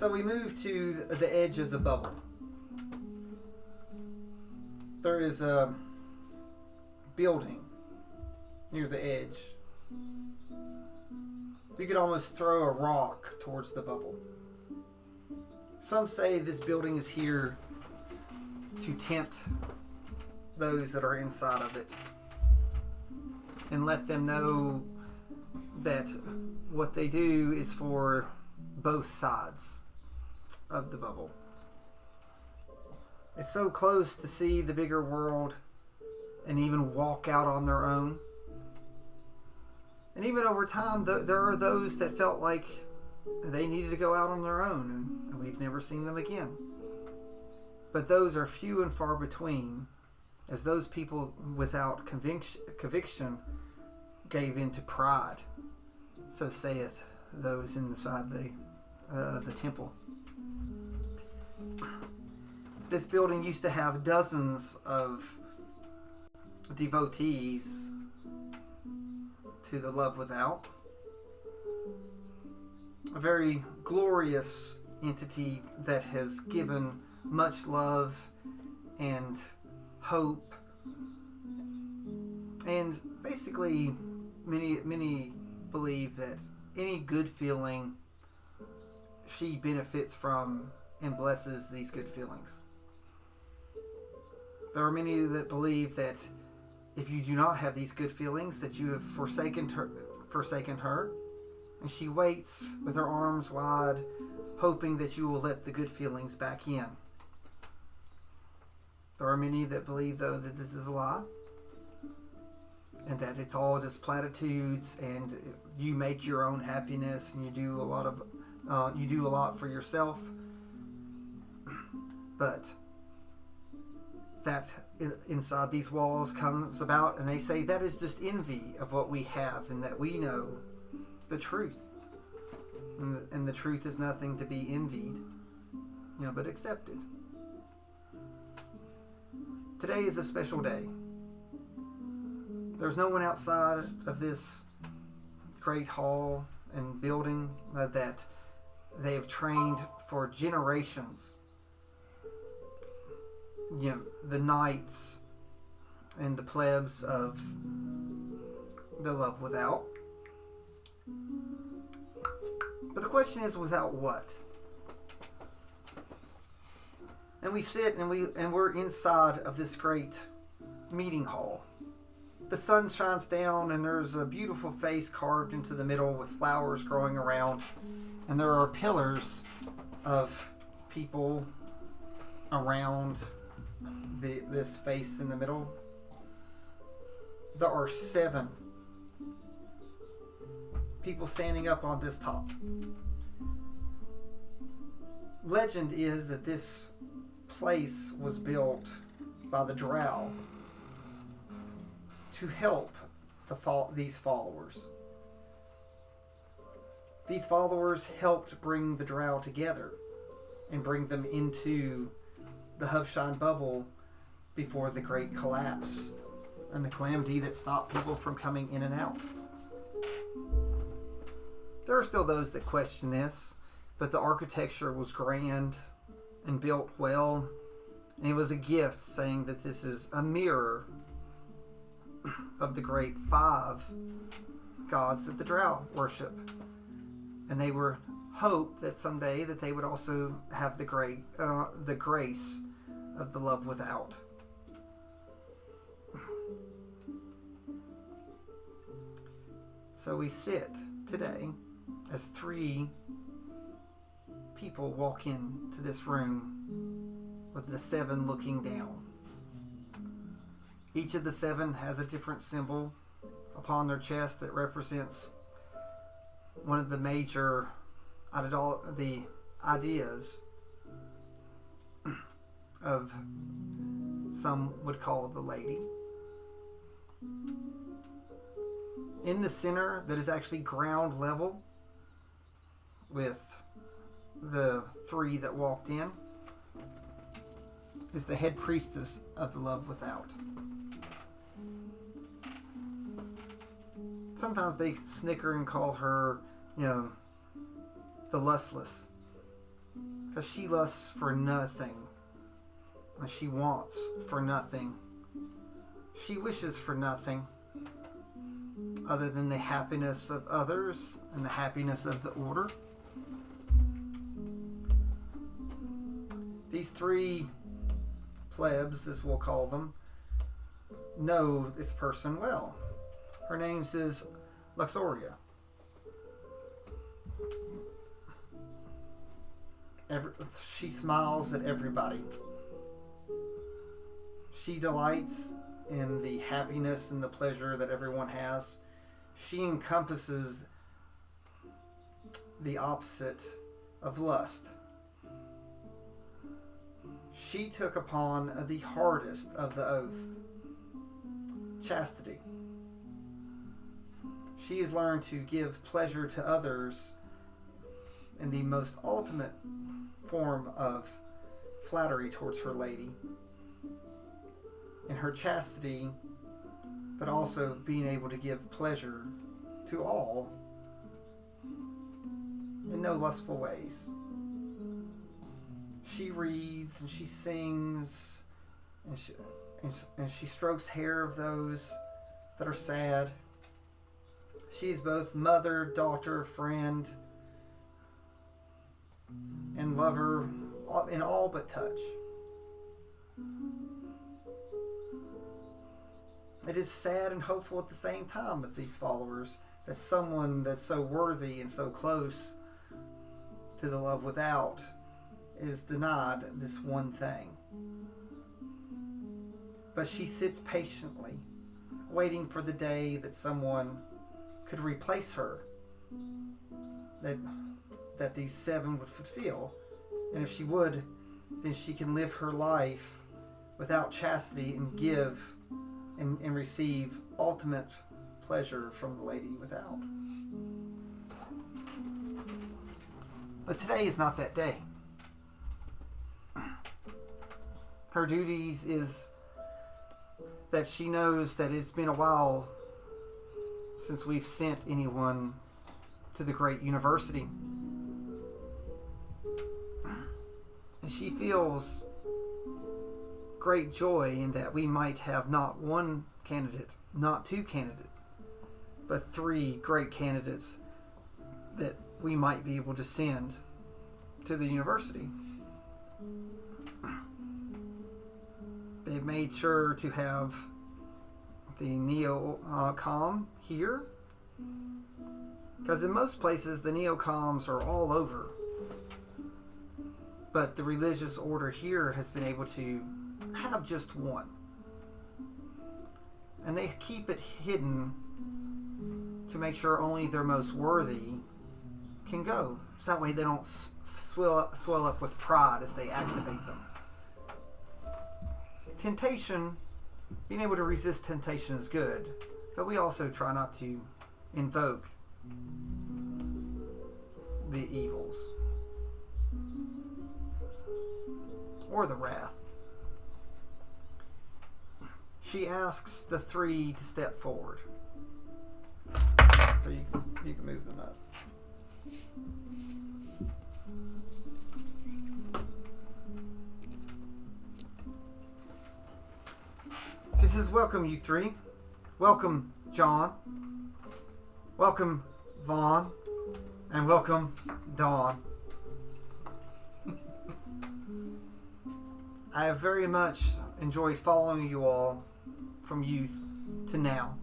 So we move to the edge of the bubble. There is a building near the edge. You could almost throw a rock towards the bubble. Some say this building is here to tempt those that are inside of it and let them know that what they do is for both sides of the bubble. It's so close to see the bigger world and even walk out on their own. And even over time, there are those that felt like they needed to go out on their own, and we've never seen them again. But those are few and far between, as those people without conviction gave in to pride. So saith those inside the temple. This building used to have dozens of devotees to the love without. A very glorious entity that has given much love and hope, and basically many believe that any good feeling she benefits from and blesses these good feelings. There are many that believe that if you do not have these good feelings, that you have forsaken her, and she waits with her arms wide, hoping that you will let the good feelings back in. There are many that believe, though, that this is a lie, and that it's all just platitudes, and you make your own happiness, and you do a lot for yourself. But that inside these walls comes about, and they say that is just envy of what we have and that we know is the truth, and the truth is nothing to be envied, but accepted. Today is a special day. There's no one outside of this great hall and building that they have trained for generations. The knights and the plebs of the love without. But the question is, without what? And we sit and we're inside of this great meeting hall. The sun shines down, and there's a beautiful face carved into the middle with flowers growing around, and there are pillars of people around this face in the middle. There are 7 people standing up on this top. Legend is that this place was built by the Drow to help these followers. These followers helped bring the Drow together and bring them into the Hubshine bubble before the great collapse and the calamity that stopped people from coming in and out. There are still those that question this, but the architecture was grand and built well, and it was a gift, saying that this is a mirror of the great 5 gods that the Drow worship, and they were hoped that someday that they would also have the grace of the love without. So we sit today as 3 people walk into this room with the 7 looking down. Each of the 7 has a different symbol upon their chest that represents one of the major the ideas of, some would call, the lady. In the center, that is actually ground level with the 3 that walked in, is the head priestess of the love without. Sometimes they snicker and call her, the lustless. Because she lusts for nothing. And she wants for nothing. She wishes for nothing other than the happiness of others and the happiness of the order. These three plebs, as we'll call them, know this person well. Her name is Luxoria. She smiles at everybody. She delights in the happiness and the pleasure that everyone has. She encompasses the opposite of lust. She took upon the hardest of the oath, chastity. She has learned to give pleasure to others in the most ultimate form of flattery towards her lady, in her chastity, but also being able to give pleasure to all in no lustful ways. She reads and she sings and she strokes hair of those that are sad. She is both mother, daughter, friend, and lover in all but touch. It is sad and hopeful at the same time with these followers that someone that's so worthy and so close to the love without is denied this one thing. But she sits patiently, waiting for the day that someone could replace her, that these seven would fulfill. And if she would, then she can live her life without chastity and give and receive ultimate pleasure from the lady without. But today is not that day. Her duties is that she knows that it's been a while since we've sent anyone to the great university. And she feels great joy in that we might have not one candidate, not two candidates, but three great candidates that we might be able to send to the university. They've made sure to have the neocom here, because in most places the neocoms are all over, but the religious order here has been able to have just one, and they keep it hidden to make sure only their most worthy can go, so that way they don't swell up with pride as they activate them. Temptation, being able to resist temptation is good, but we also try not to invoke the evils or the wrath. She asks the three to step forward. So you can move them up. She says, "Welcome, you three. Welcome, John. Welcome, Vaughn. And welcome, Dawn. I have very much enjoyed following you all from youth to now.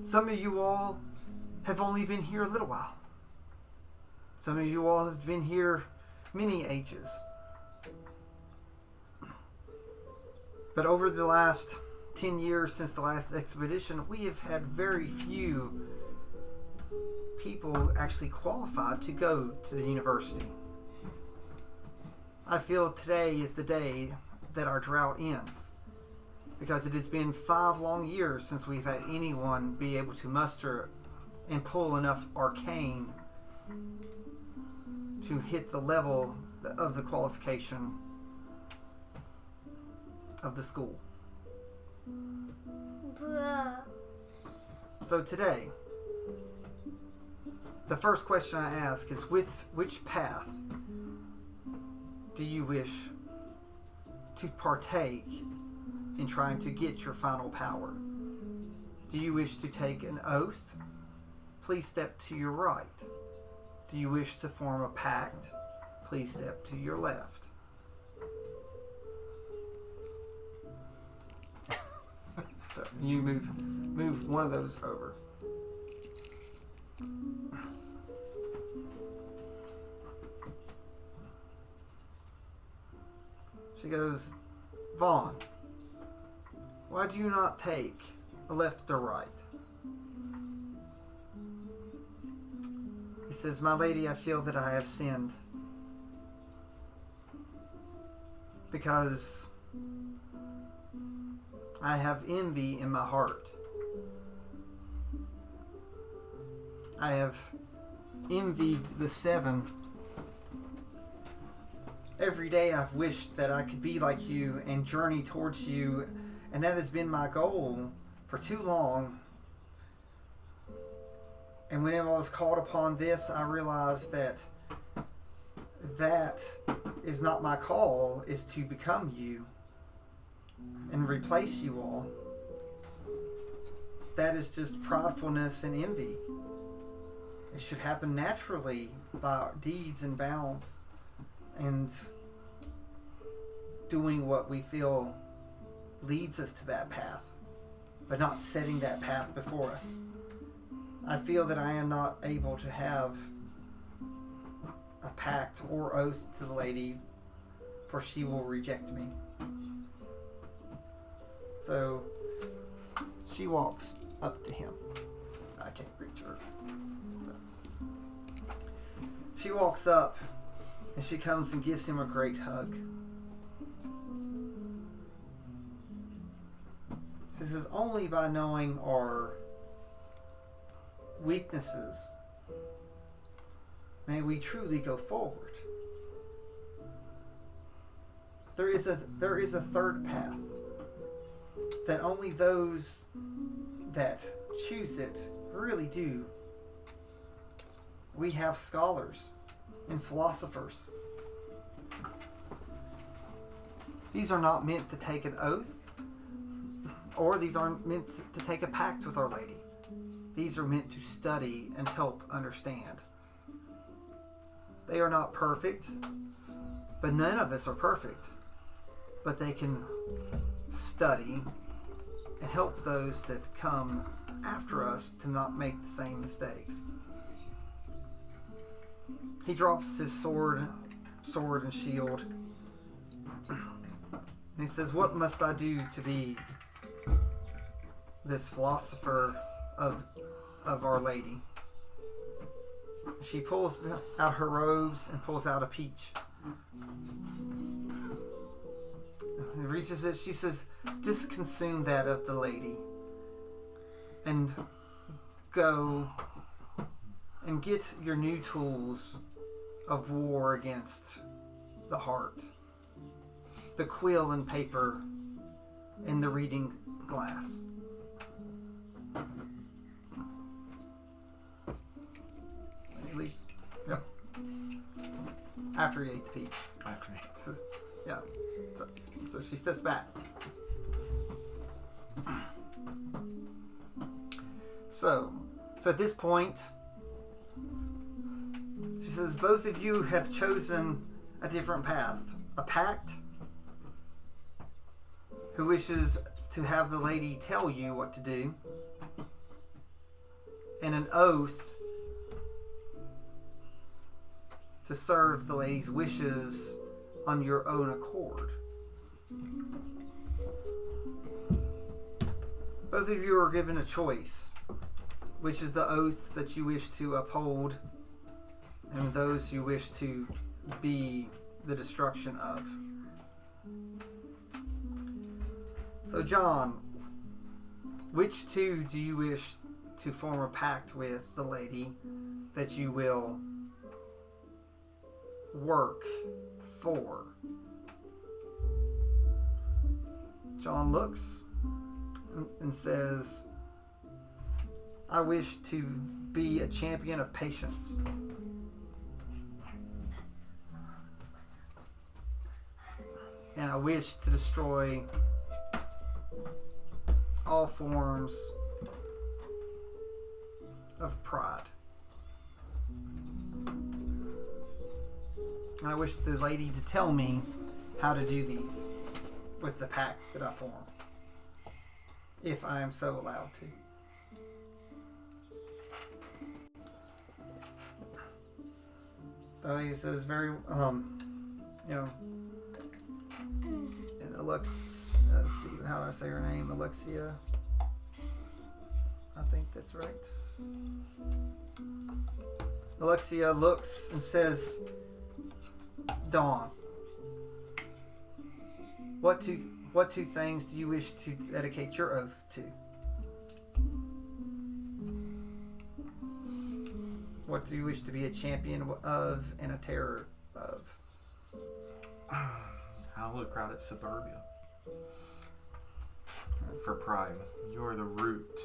Some of you all have only been here a little while. Some of you all have been here many ages. But over the last 10 years since the last expedition, we have had very few people actually qualified to go to the university. I feel today is the day that our drought ends, because it has been 5 long years since we've had anyone be able to muster and pull enough arcane to hit the level of the qualification of the school. Bruh. So today, the first question I ask is, with which path do you wish to partake in trying to get your final power? Do you wish to take an oath? Please step to your right. Do you wish to form a pact? Please step to your left. So you move one of those over. She goes, Vaughn, why do you not take a left or right? He says, my lady, I feel that I have sinned because I have envy in my heart. I have envied the seven. Every day I've wished that I could be like you and journey towards you, and that has been my goal for too long. And whenever I was called upon this, I realized that is not my call, is to become you and replace you all. That is just pridefulness and envy. It should happen naturally by deeds and bounds and doing what we feel leads us to that path, but not setting that path before us. I feel that I am not able to have a pact or oath to the lady, for she will reject me. So she walks up to him. I can't reach her. So she walks up and she comes and gives him a great hug. She says, only by knowing our weaknesses may we truly go forward. There is a third path that only those that choose it really do. We have scholars and philosophers. These are not meant to take an oath, or these aren't meant to take a pact with Our Lady. These are meant to study and help understand. They are not perfect, but none of us are perfect. But they can study and help those that come after us to not make the same mistakes. He drops his sword and shield. And he says, what must I do to be this philosopher of Our Lady? She pulls out her robes and pulls out a peach. And reaches it. She says, just consume that of the lady and go and get your new tools of war against the heart, the quill and paper and the reading glass. Yep. After he ate the peach. After me. So, yeah. So she steps back. So at this point, she says, both of you have chosen a different path. A pact, who wishes to have the lady tell you what to do, and an oath to serve the lady's wishes on your own accord. Both of you are given a choice, which is the oath that you wish to uphold and those you wish to be the destruction of. So John, which two do you wish to form a pact with the lady that you will work for? John looks and says, I wish to be a champion of patience. and I wish to destroy all forms of pride. And I wish the lady to tell me how to do these with the pact that I form, if I am so allowed to. The lady says very, and let's see, how do I say her name? Alexia. I think that's right. Alexia looks and says, Dawn, what two things do you wish to dedicate your oath to? What do you wish to be a champion of and a terror of? I'll look right at Suburbia. For pride, you're the root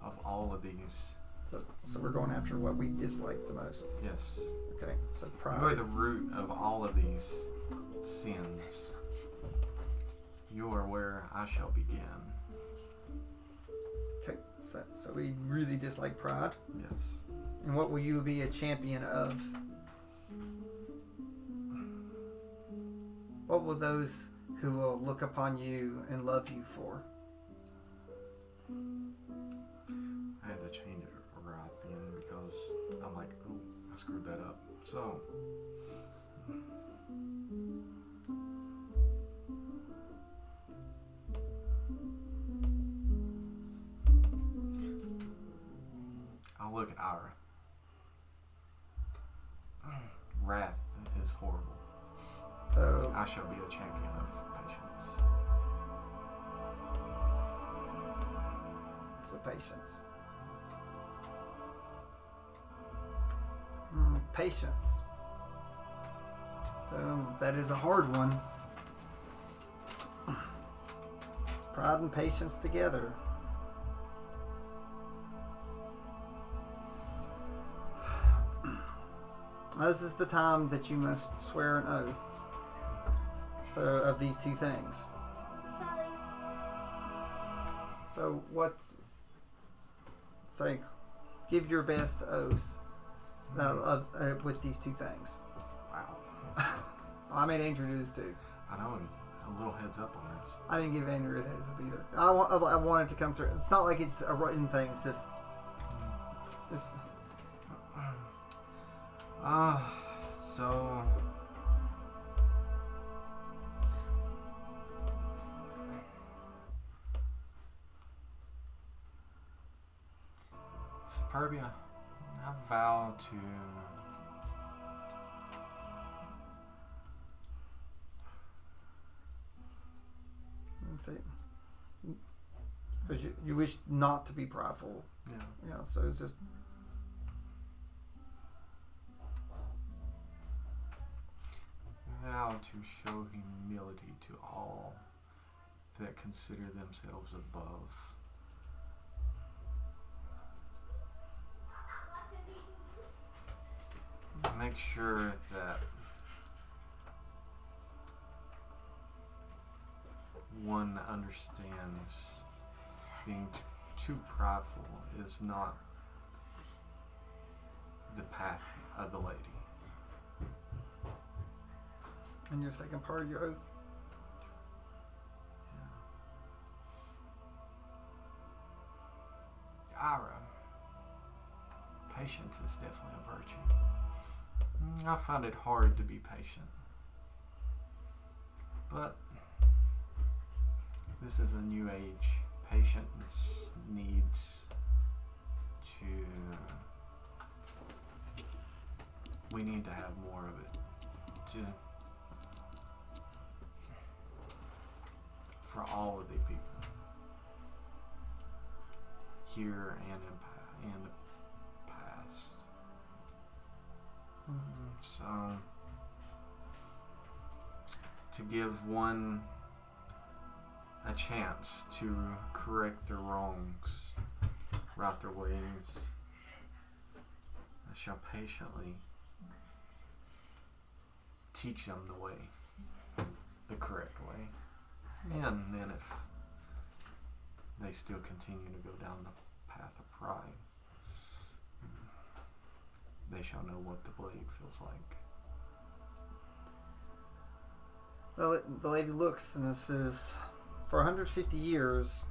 of all of these. So we're going after what we dislike the most. Yes. Okay, so pride. You're the root of all of these sins. You are where I shall begin. Okay, so we really dislike pride. Yes. And what will you be a champion of? What will those who will look upon you and love you for? I had to change it right then because I'm like, oh, I screwed that up. So, I'll look at Ira. Wrath is horrible. So I shall be a champion of patience. So patience. Patience. So that is a hard one. Pride and patience together. This is the time that you must swear an oath. So of these two things. Sorry. So what? Say, give your best oath with these two things. Wow. I made Andrew do this too. I know, a little heads up on this. I didn't give Andrew a heads up either. I wanted to come through. It's not like it's a written thing. It's just. So Suburbia, I vow to let's see. Because you wish not to be prideful. Yeah, so it's just. vow to show humility to all that consider themselves above. Make sure that one understands being too prideful is not the path of the lady. And your second part of your oath? Yeah. Ira, patience is definitely a virtue. I find it hard to be patient. But this is a new age. Patience needs to... We need to have more of it for all of the people here and in the past. So to give one a chance to correct their wrongs, right their ways, I shall patiently teach them the way. the correct way. And then if they still continue to go down the path of pride, they shall know what the blade feels like. Well, the lady looks and says, for 150 years,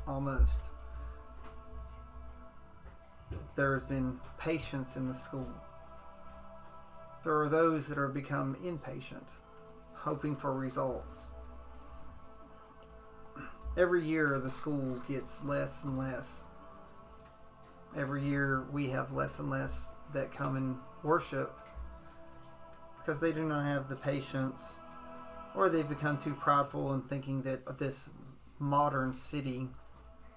almost, there's been patience in the school. There are those that have become impatient, hoping for results. Every year the school gets less and less. Every year we have less and less that come and worship because they do not have the patience, or they've become too prideful in thinking that this modern city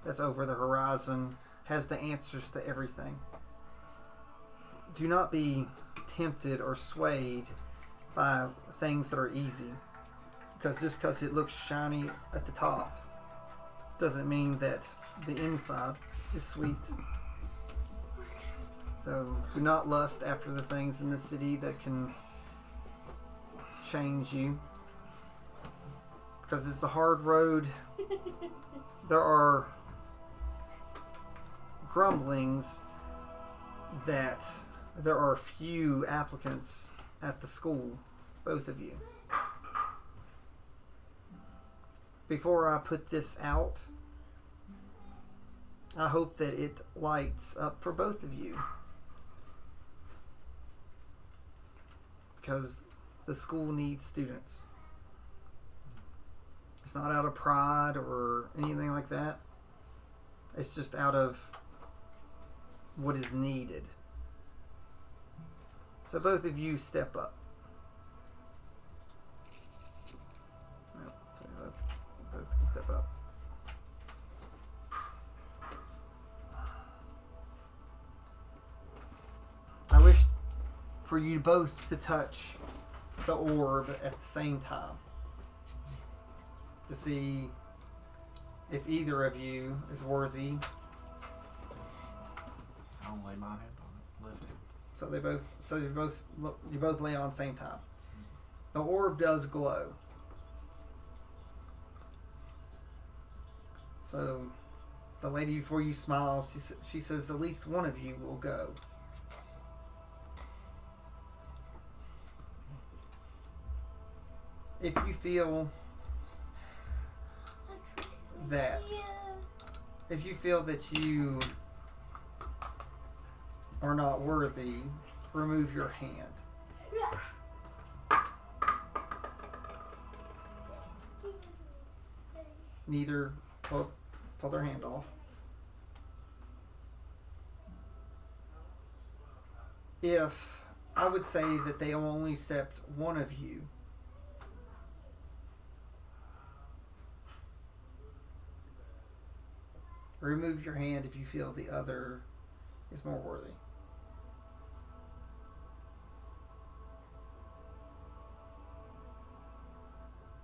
that's over the horizon has the answers to everything. Do not be tempted or swayed by things that are easy, because just because it looks shiny at the top doesn't mean that the inside is sweet. So do not lust after the things in the city that can change you, because it's a hard road. There are grumblings that there are few applicants at the school, both of you. Before I put this out, I hope that it lights up for both of you, because the school needs students. It's not out of pride or anything like that. It's just out of what is needed. So both of you step up. Yep, so both can step up. I wish for you both to touch the orb at the same time, to see if either of you is worthy. I'll lay my hand on it. Lift it. So you both lay on the same time. The orb does glow. So the lady before you smiles. She says at least one of you will go. If you feel that you are not worthy, remove your hand. Neither pull their hand off. If I would say that they only accept one of you, remove your hand if you feel the other is more worthy.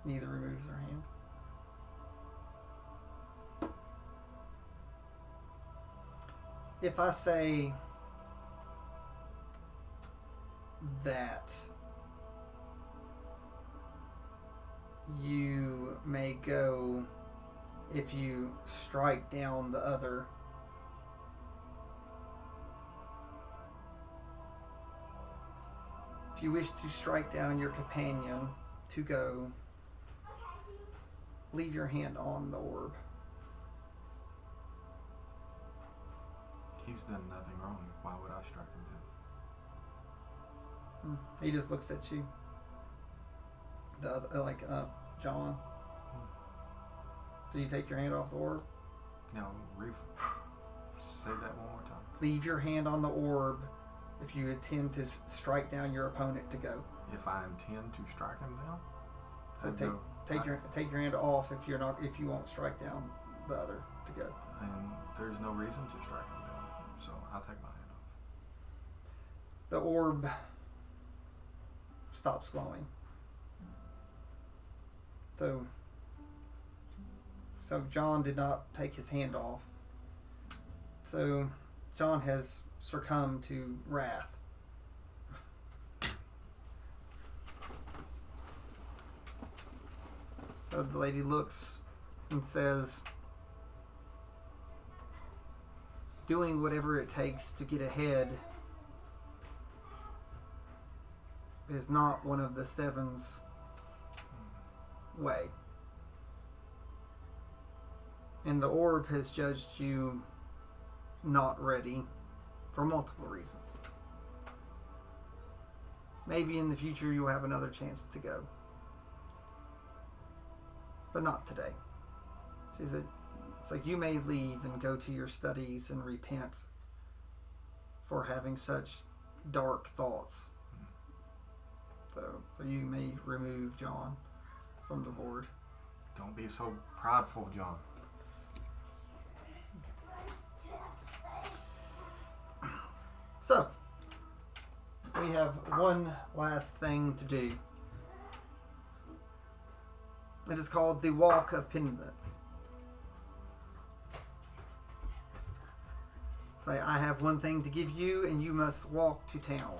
Neither removes their hand. If I say that you may go if you strike down the other, if you wish to strike down your companion to go, leave your hand on the orb. He's done nothing wrong. Why would I strike him down? He just looks at you. The other, John. Do you take your hand off the orb? No, say that one more time. Leave your hand on the orb if you intend to strike down your opponent to go. If I intend to strike him down? So take your hand off if you won't strike down the other to go. And there's no reason to strike him down, so I'll take my hand off. The orb stops glowing. So John did not take his hand off. So John has succumbed to wrath. So the lady looks and says, doing whatever it takes to get ahead is not one of the seven's way. And the orb has judged you not ready for multiple reasons. Maybe in the future you'll have another chance to go. But not today. She said, it's like you may leave and go to your studies and repent for having such dark thoughts. So you may remove Jon from the board. Don't be so prideful, Jon. So, we have one last thing to do. It is called the Walk of Penitence. Say, I have one thing to give you, and you must walk to town.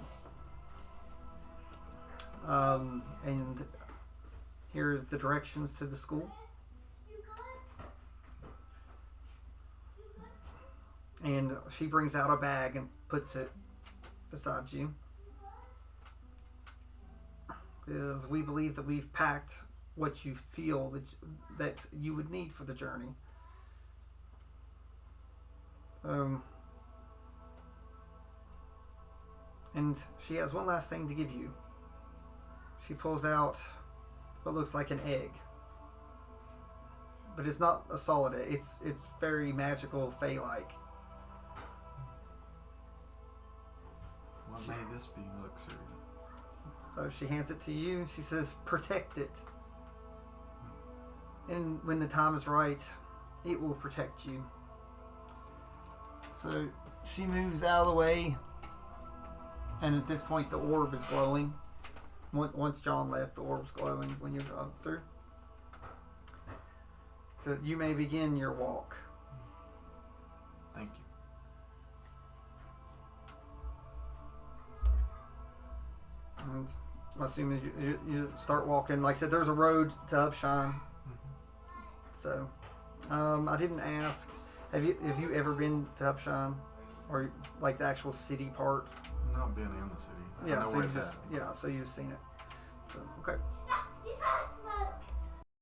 And here's the directions to the school. And she brings out a bag and puts it beside you. Is we believe that we've packed what you feel that you would need for the journey. And she has one last thing to give you. She pulls out what looks like an egg. But it's not a solid egg. It's very magical, fey-like. What may this be, Elixir? So she hands it to you and she says, protect it. And when the time is right, it will protect you. So she moves out of the way. And at this point, the orb is glowing. Once Jon left, the orb's glowing when you're up through. So you may begin your walk. Thank you. And as soon as you start walking, like I said, there's a road to Upshine. So, I didn't ask. Have you ever been to Upshine, or like the actual city part? Not been in the city. I Yeah, know so where you it's just at. so you've seen it. So okay.